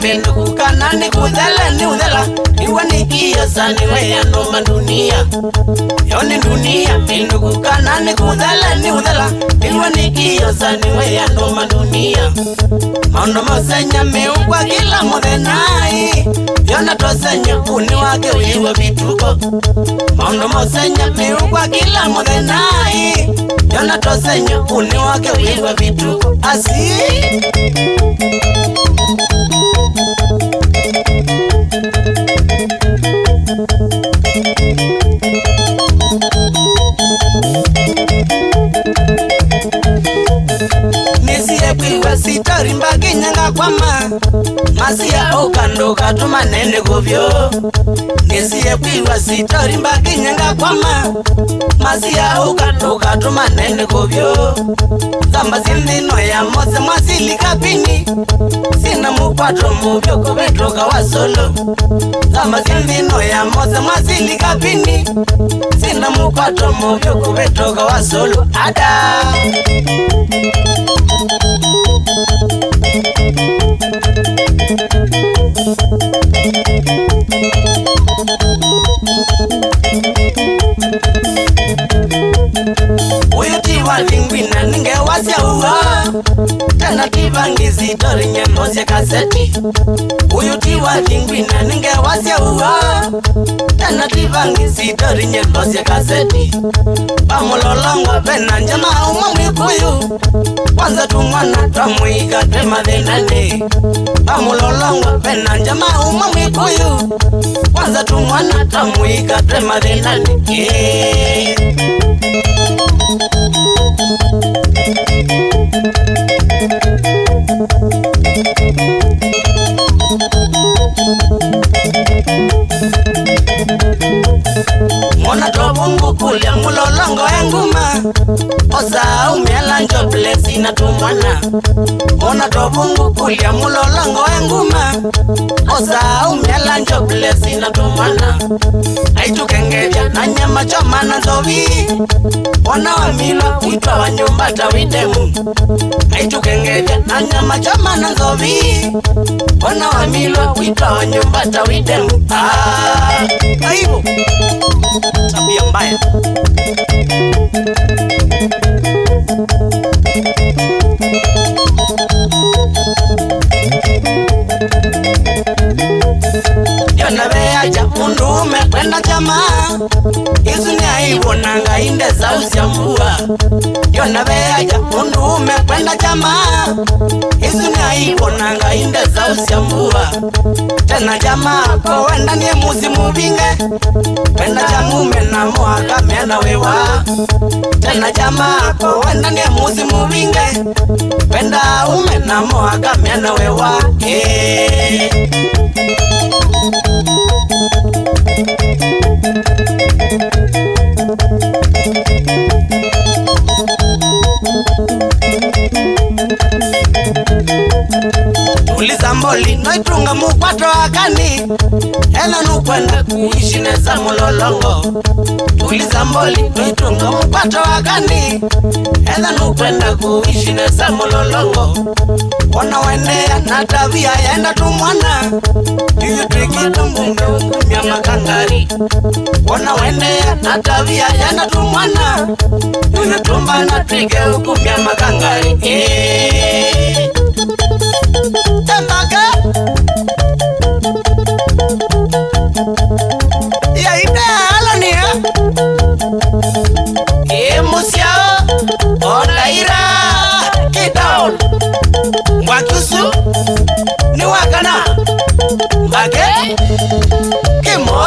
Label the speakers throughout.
Speaker 1: Mendo kukana ni udhela Iwa nikia sani weya noma dunia Yoni dunia Mendo kukana ni udhela Iwa nikia sani weya noma dunia Maundo mosenya meukwa kila mudhenai Yona tosenya uni wake uiwa vituko Maundo mosenya meukwa kila mudhenai Yona tosenya uni wake uiwa vituko Asi Nisiye sitori mbagi nyanga kwama Masia okando katuma nene govyo Nisiye sitori mbagi nyanga kwama Masia okando katuma nene govyo Zamba zindino ya mose mwasili kapini Sina mukwato muvyo kubetroka wa solo Zamba zindino ya mose mwasili kapini Sina mukwato muvyo kubetroka wa solo Ada Uyuti walingwina ninge wasya uwa Tana tivangizi tori nyemose kaseti Uyuti walingwina ninge wasya uwa Tana tivangizi tori nyemose kaseti Pamulolongo pena njama umamwikuyu Kwanza tumwana tamuika tema dhenane Pamulolongo pena njama umamwikuyu Kwanza tumwana tamuika tema dhenane Mona tobungu kulia mulolongo enguma Osa umiala njoblesi na tumwana Mona tobungu kulia mulolongo enguma Osa umiala njoblesi na tumwana Aitukengevya na nyama choma na nzovi Wana wa mila uitwa wa nyumba tawidemu Aitukengevya na nyama choma na nzovi Wana wa mila uitwa wa nyumba tawidemu Aibu Tabia mbaya Yona beaja mundu umekwenda jamaa Isu ni aibu nanga inde sausi ya mvua Yona beaja mundu umekwenda jamaa Isu ni aibu nanga inde sausi ya mvua Tena jamaa kwa wenda nie muzi mubinge Wenda jamume na mwaka mena wewa Tena jamaa kwa wenda nie muzi mubinge Wenda ume na mwaka mena wewa Ulizamboli noitunga mukwato akani Ela nukwenda kuishi neza mulolongo Ulizamboli noitunga mukwato akani Ela nukwenda kuishi neza mulolongo Wana wenea na tabia yaenda tumwana Hiyo trikito mbunge ukumia makangari Wana wenea na tabia yaenda tumwana Hiyo tumba na trike ukumia makangari Tembaka Ya ide alania Musiao Olaira Kidown Wakusu Ni wakana Mbake Kimo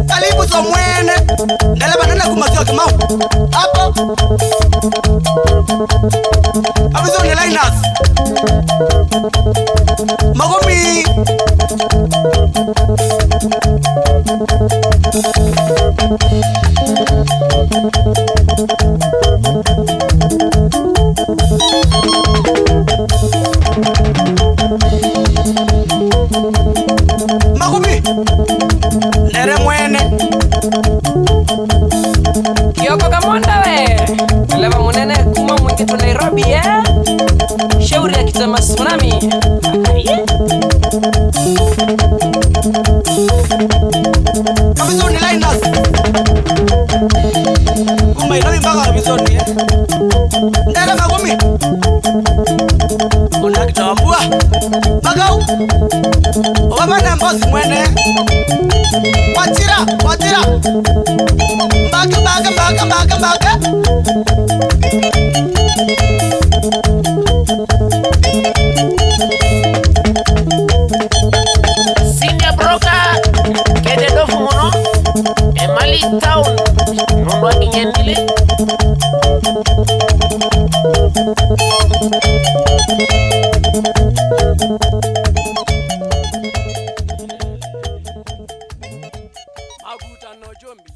Speaker 1: Kalibu za mwene Ndele banana kumazio kimau Hapo Abizo ni Linus Magumi Vizuri Linus. Umaina mpaka vizuri eh. Ndara magumi. Ona kitambua. Magau. Wabana mbosi mwene. Watira. Mbaka.
Speaker 2: Senior broker kede dofu mono Emali town nunwa kinyendile
Speaker 1: Abuta no jombi.